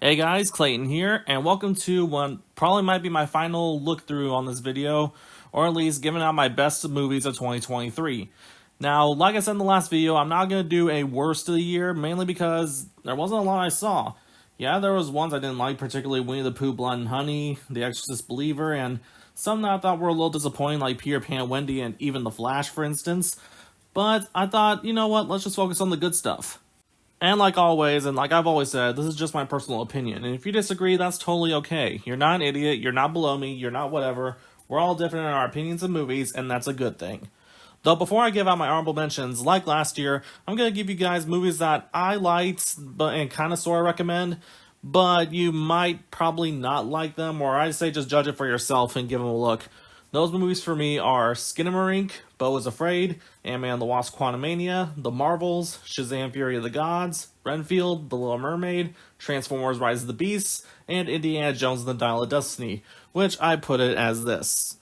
Hey guys, Clayton here, and welcome to what probably might be my final look through on this video, or at least giving out my best movies of 2023. Now, like I said in the last video, I'm not going to do a worst of the year, mainly because there wasn't a lot I saw. Yeah, there was ones I didn't like, particularly Winnie the Pooh, Blood and Honey, The Exorcist Believer, and some that I thought were a little disappointing, like Peter Pan, Wendy, and even The Flash, for instance. But I thought, you know what, let's just focus on the good stuff. And like always, and like I've always said, this is just my personal opinion. And if you disagree, that's totally okay. You're not an idiot, you're not below me, you're not whatever. We're all different in our opinions of movies, and that's a good thing. Though before I give out my honorable mentions, like last year, I'm going to give you guys movies that I liked and kind of sort of recommend, but you might probably not like them, or I'd say just judge it for yourself and give them a look. Those movies for me are Skinamarink, Beau is Afraid, Ant-Man and the Wasp Quantumania, The Marvels, Shazam Fury of the Gods, Renfield, The Little Mermaid, Transformers Rise of the Beasts, and Indiana Jones and the Dial of Destiny, which I put it as this.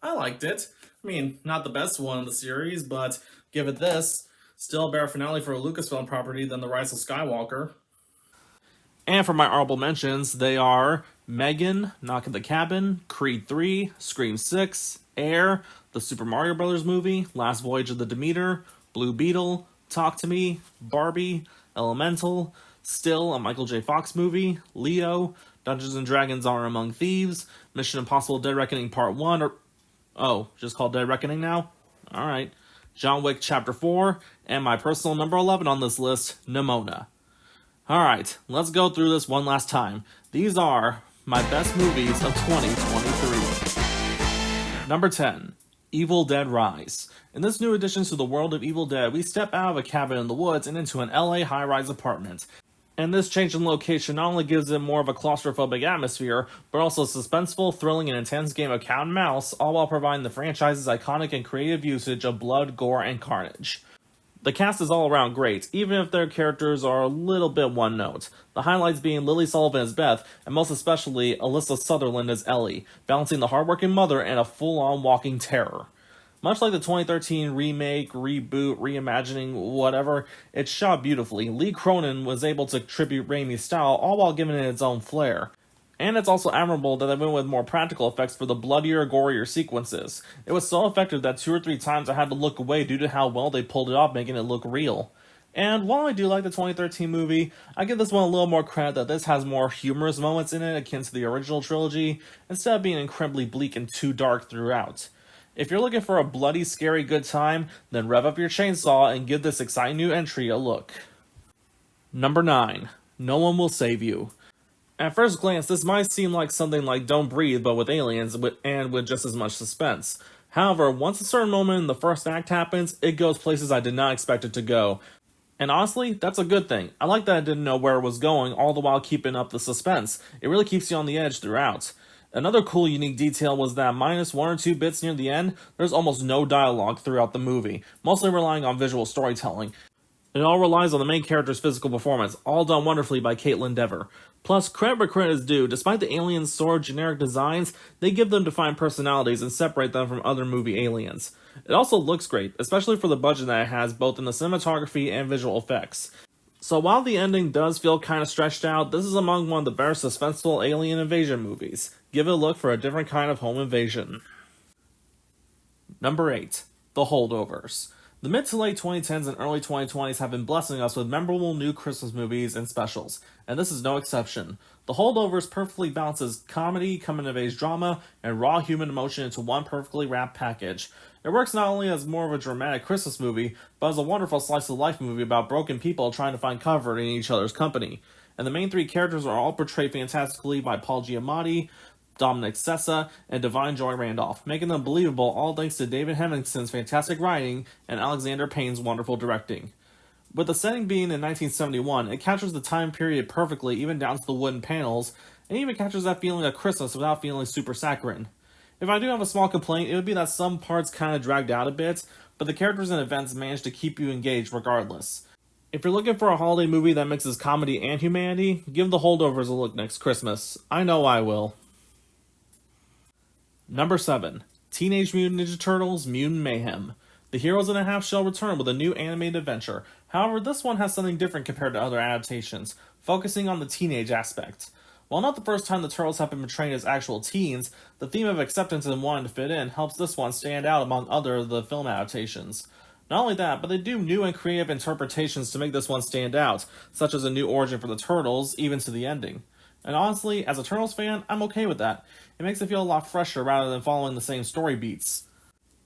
I liked it. I mean, not the best one in the series, but give it this. Still a better finale for a Lucasfilm property than The Rise of Skywalker. And for my honorable mentions, they are Megan, Knock at the Cabin, Creed 3, Scream 6, Air, the Super Mario Bros. Movie, Last Voyage of the Demeter, Blue Beetle, Talk to Me, Barbie, Elemental, Still, a Michael J. Fox movie, Leo, Dungeons & Dragons Honor Among Thieves, Mission Impossible Dead Reckoning Part 1, just called Dead Reckoning now? Alright. John Wick Chapter 4, and my personal number 11 on this list, Nimona. Alright, let's go through this one last time. These are my best movies of 2023. Number 10, Evil Dead Rise. In this new addition to the world of Evil Dead, we step out of a cabin in the woods and into an LA high-rise apartment. And this change in location not only gives it more of a claustrophobic atmosphere, but also a suspenseful, thrilling, and intense game of cat and mouse, all while providing the franchise's iconic and creative usage of blood, gore, and carnage. The cast is all around great, even if their characters are a little bit one note. The highlights being Lily Sullivan as Beth, and most especially Alyssa Sutherland as Ellie, balancing the hardworking mother and a full-on walking terror. Much like the 2013 remake, reboot, reimagining, whatever, it's shot beautifully. Lee Cronin was able to tribute Raimi's style, all while giving it its own flair. And it's also admirable that they went with more practical effects for the bloodier, gorier sequences. It was so effective that 2 or 3 times I had to look away due to how well they pulled it off, making it look real. And while I do like the 2013 movie, I give this one a little more credit that this has more humorous moments in it akin to the original trilogy, instead of being incredibly bleak and too dark throughout. If you're looking for a bloody, scary good time, then rev up your chainsaw and give this exciting new entry a look. Number 9, No One Will Save You. At first glance, this might seem like something like Don't Breathe, but with aliens and with just as much suspense. However, once a certain moment in the first act happens, it goes places I did not expect it to go. And honestly, that's a good thing. I like that I didn't know where it was going, all the while keeping up the suspense. It really keeps you on the edge throughout. Another cool, unique detail was that minus 1 or 2 bits near the end, there's almost no dialogue throughout the movie, mostly relying on visual storytelling. It all relies on the main character's physical performance, all done wonderfully by Caitlin Dever. Plus, credit where credit is due, despite the aliens' sort of generic designs, they give them defined personalities and separate them from other movie aliens. It also looks great, especially for the budget that it has both in the cinematography and visual effects. So while the ending does feel kind of stretched out, this is among one of the better suspenseful alien invasion movies. Give it a look for a different kind of home invasion. Number 8, The Holdovers. The mid to late 2010s and early 2020s have been blessing us with memorable new Christmas movies and specials, and this is no exception. The Holdovers perfectly balances comedy, coming-of-age drama, and raw human emotion into one perfectly wrapped package. It works not only as more of a dramatic Christmas movie, but as a wonderful slice-of-life movie about broken people trying to find comfort in each other's company. And the main 3 characters are all portrayed fantastically by Paul Giamatti, Dominic Sessa, and Divine Joy Randolph, making them believable all thanks to David Hemmingson's fantastic writing and Alexander Payne's wonderful directing. With the setting being in 1971, it captures the time period perfectly, even down to the wooden panels, and even captures that feeling of Christmas without feeling super saccharine. If I do have a small complaint, it would be that some parts kind of dragged out a bit, but the characters and events manage to keep you engaged regardless. If you're looking for a holiday movie that mixes comedy and humanity, give The Holdovers a look next Christmas. I know I will. Number 7, Teenage Mutant Ninja Turtles Mutant Mayhem. The Heroes in a Half shall return with a new animated adventure. However, this one has something different compared to other adaptations, focusing on the teenage aspect. While not the first time the Turtles have been portrayed as actual teens, the theme of acceptance and wanting to fit in helps this one stand out among other of the film adaptations. Not only that, but they do new and creative interpretations to make this one stand out, such as a new origin for the Turtles, even to the ending. And honestly, as a Turtles fan, I'm okay with that. It makes it feel a lot fresher rather than following the same story beats.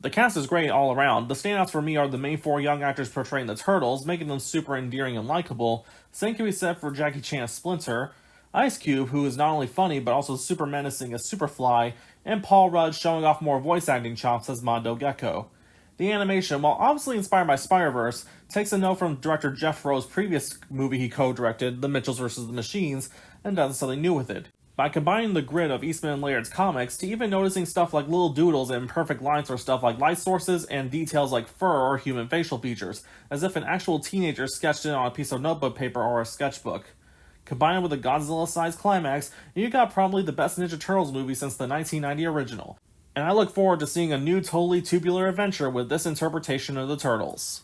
The cast is great all around. The standouts for me are the main four young actors portraying the Turtles, making them super endearing and likable. Same can be said for Jackie Chan as Splinter, Ice Cube, who is not only funny but also super menacing as Superfly, and Paul Rudd showing off more voice acting chops as Mondo Gecko. The animation, while obviously inspired by Spider-Verse, takes a note from director Jeff Rowe's previous movie he co-directed, The Mitchells vs. the Machines, and does something new with it. By combining the grit of Eastman and Laird's comics to even noticing stuff like little doodles and perfect lines for stuff like light sources and details like fur or human facial features, as if an actual teenager sketched it on a piece of notebook paper or a sketchbook. Combined with a Godzilla-sized climax, you got probably the best Ninja Turtles movie since the 1990 original. And I look forward to seeing a new totally tubular adventure with this interpretation of the Turtles.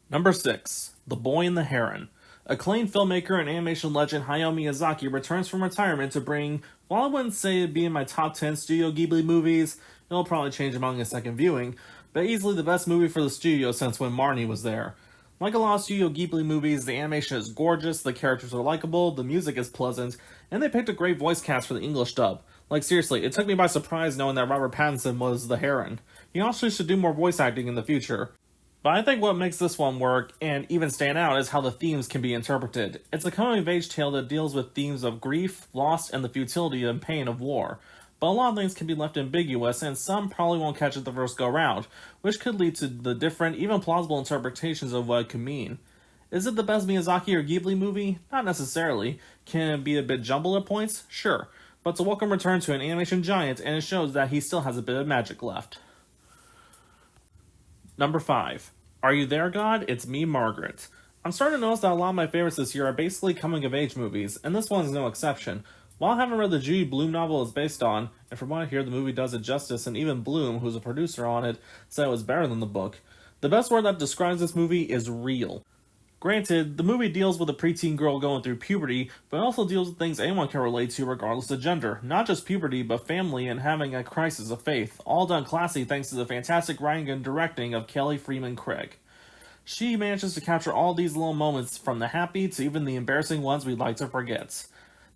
Number 6. The Boy and the Heron. Acclaimed filmmaker and animation legend Hayao Miyazaki returns from retirement to bring, while I wouldn't say it'd be in my top 10 Studio Ghibli movies, it'll probably change among a second viewing, but easily the best movie for the studio since when Marnie was there. Like a lot of Studio Ghibli movies, the animation is gorgeous, the characters are likable, the music is pleasant, and they picked a great voice cast for the English dub. Like seriously, it took me by surprise knowing that Robert Pattinson was the Heron. He also should do more voice acting in the future. But I think what makes this one work, and even stand out, is how the themes can be interpreted. It's a coming-of-age tale that deals with themes of grief, loss, and the futility and pain of war. But a lot of things can be left ambiguous, and some probably won't catch it the first go-round, which could lead to the different, even plausible interpretations of what it could mean. Is it the best Miyazaki or Ghibli movie? Not necessarily. Can it be a bit jumbled at points? Sure. But it's a welcome return to an animation giant, and it shows that he still has a bit of magic left. Number 5. Are You There, God? It's Me, Margaret. I'm starting to notice that a lot of my favorites this year are basically coming-of-age movies, and this one is no exception. While I haven't read the Judy Blume novel it's based on, and from what I hear the movie does it justice, and even Blume, who's a producer on it, said it was better than the book, the best word that describes this movie is real. Granted, the movie deals with a preteen girl going through puberty, but it also deals with things anyone can relate to regardless of gender. Not just puberty, but family and having a crisis of faith. All done classy thanks to the fantastic writing and directing of Kelly Freeman Craig. She manages to capture all these little moments, from the happy to even the embarrassing ones we'd like to forget.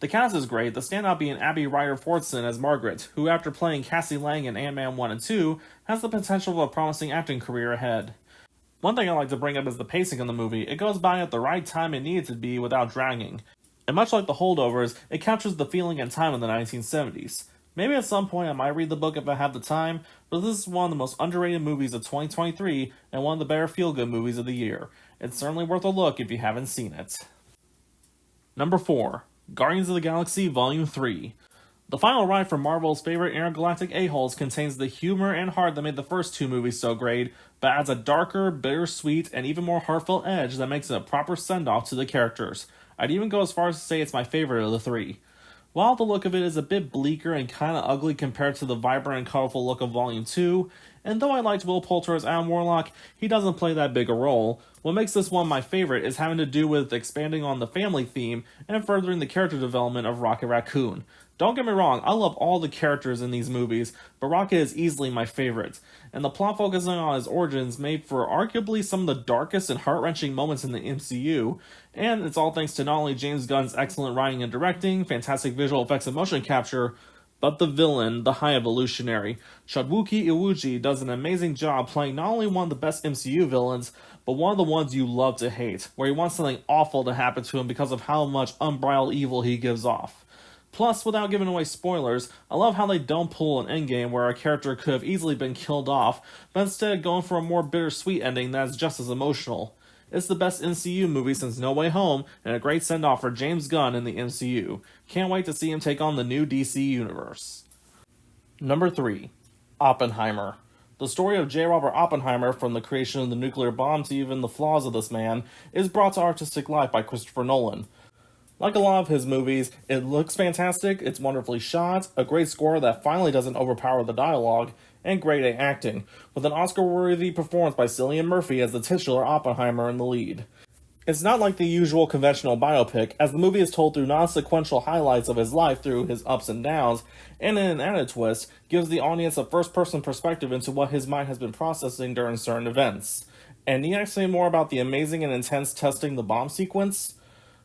The cast is great, the standout being Abby Ryder-Fortson as Margaret, who after playing Cassie Lang in Ant-Man 1 and 2, has the potential of a promising acting career ahead. One thing I like to bring up is the pacing of the movie. It goes by at the right time it needed to be without dragging. And much like the Holdovers, it captures the feeling and time of the 1970s. Maybe at some point I might read the book if I have the time, but this is one of the most underrated movies of 2023 and one of the better feel-good movies of the year. It's certainly worth a look if you haven't seen it. Number 4. Guardians of the Galaxy Volume 3. The final ride for Marvel's favorite intergalactic a-holes contains the humor and heart that made the first two movies so great, but adds a darker, bittersweet, and even more heartfelt edge that makes it a proper send-off to the characters. I'd even go as far as to say it's my favorite of the three. While the look of it is a bit bleaker and kinda ugly compared to the vibrant and colorful look of Volume 2, and though I liked Will Poulter as Adam Warlock, he doesn't play that big a role. What makes this one my favorite is having to do with expanding on the family theme and furthering the character development of Rocket Raccoon. Don't get me wrong, I love all the characters in these movies, but Rocket is easily my favorite, and the plot focusing on his origins made for arguably some of the darkest and heart-wrenching moments in the MCU, and it's all thanks to not only James Gunn's excellent writing and directing, fantastic visual effects and motion capture, but the villain, the High Evolutionary. Chodwoki Iwuji does an amazing job playing not only one of the best MCU villains, but one of the ones you love to hate, where he wants something awful to happen to him because of how much unbridled evil he gives off. Plus, without giving away spoilers, I love how they don't pull an endgame where a character could have easily been killed off, but instead going for a more bittersweet ending that's just as emotional. It's the best MCU movie since No Way Home, and a great send-off for James Gunn in the MCU. Can't wait to see him take on the new DC universe. Number 3. Oppenheimer. The story of J. Robert Oppenheimer, from the creation of the nuclear bomb to even the flaws of this man, is brought to artistic life by Christopher Nolan. Like a lot of his movies, it looks fantastic, it's wonderfully shot, a great score that finally doesn't overpower the dialogue, and grade A acting, with an Oscar-worthy performance by Cillian Murphy as the titular Oppenheimer in the lead. It's not like the usual conventional biopic, as the movie is told through non-sequential highlights of his life through his ups and downs, and in an added twist, gives the audience a first-person perspective into what his mind has been processing during certain events. And need I say more about the amazing and intense testing the bomb sequence?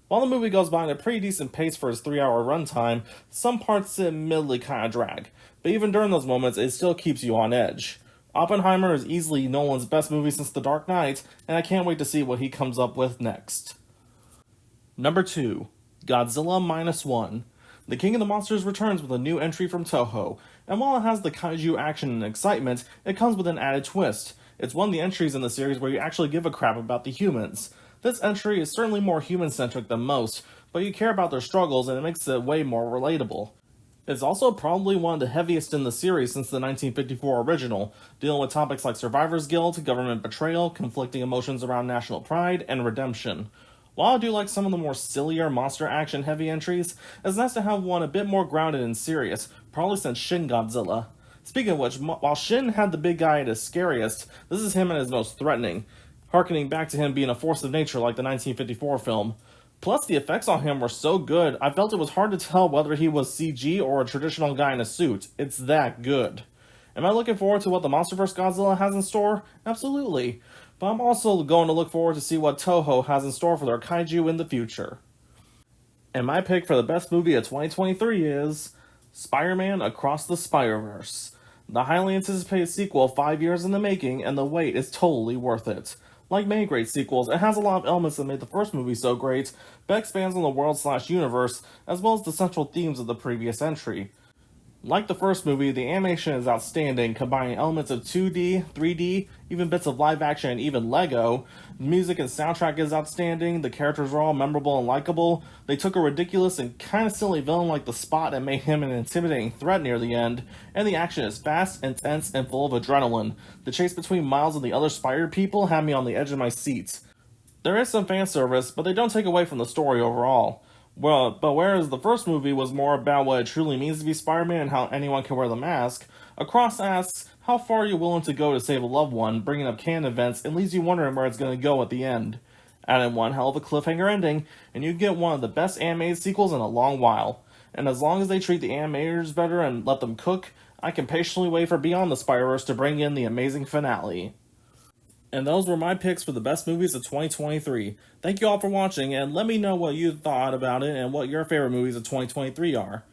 While the movie goes by at a pretty decent pace for its 3-hour runtime, some parts admittedly kinda drag, but even during those moments, it still keeps you on edge. Oppenheimer is easily Nolan's best movie since The Dark Knight, and I can't wait to see what he comes up with next. Number 2. Godzilla Minus One. The King of the Monsters returns with a new entry from Toho, and while it has the kaiju action and excitement, it comes with an added twist. It's one of the entries in the series where you actually give a crap about the humans. This entry is certainly more human-centric than most, but you care about their struggles and it makes it way more relatable. It's also probably one of the heaviest in the series since the 1954 original, dealing with topics like survivor's guilt, government betrayal, conflicting emotions around national pride, and redemption. While I do like some of the more sillier monster action heavy entries, it's nice to have one a bit more grounded and serious, probably since Shin Godzilla. Speaking of which, while Shin had the big guy at his scariest, this is him at his most threatening, harkening back to him being a force of nature like the 1954 film. Plus, the effects on him were so good, I felt it was hard to tell whether he was CG or a traditional guy in a suit. It's that good. Am I looking forward to what the MonsterVerse Godzilla has in store? Absolutely. But I'm also going to look forward to see what Toho has in store for their kaiju in the future. And my pick for the best movie of 2023 is Spider-Man Across the Spider-Verse. The highly anticipated sequel 5 years in the making, and the wait is totally worth it. Like many great sequels, it has a lot of elements that made the first movie so great, but expands on the world/universe, as well as the central themes of the previous entry. Like the first movie, the animation is outstanding, combining elements of 2D, 3D, even bits of live action, and even Lego. The music and soundtrack is outstanding, the characters are all memorable and likable. They took a ridiculous and kind of silly villain like the Spot and made him an intimidating threat near the end, and the action is fast, intense, and full of adrenaline. The chase between Miles and the other spider people had me on the edge of my seat. There is some fan service, but they don't take away from the story overall. Well, but whereas the first movie was more about what it truly means to be Spider-Man and how anyone can wear the mask, Across asks, how far are you willing to go to save a loved one, bringing up canon events, and leaves you wondering where it's going to go at the end. Add in one hell of a cliffhanger ending, and you get one of the best animated sequels in a long while. And as long as they treat the animators better and let them cook, I can patiently wait for Beyond the Spider-Verse to bring in the amazing finale. And those were my picks for the best movies of 2023. Thank you all for watching, and let me know what you thought about it and what your favorite movies of 2023 are.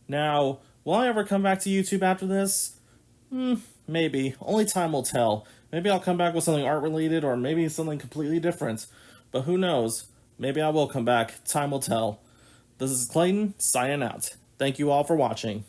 Now, will I ever come back to YouTube after this? Maybe. Only time will tell. Maybe I'll come back with something art-related, or maybe something completely different. But who knows? Maybe I will come back. Time will tell. This is Clayton, signing out. Thank you all for watching.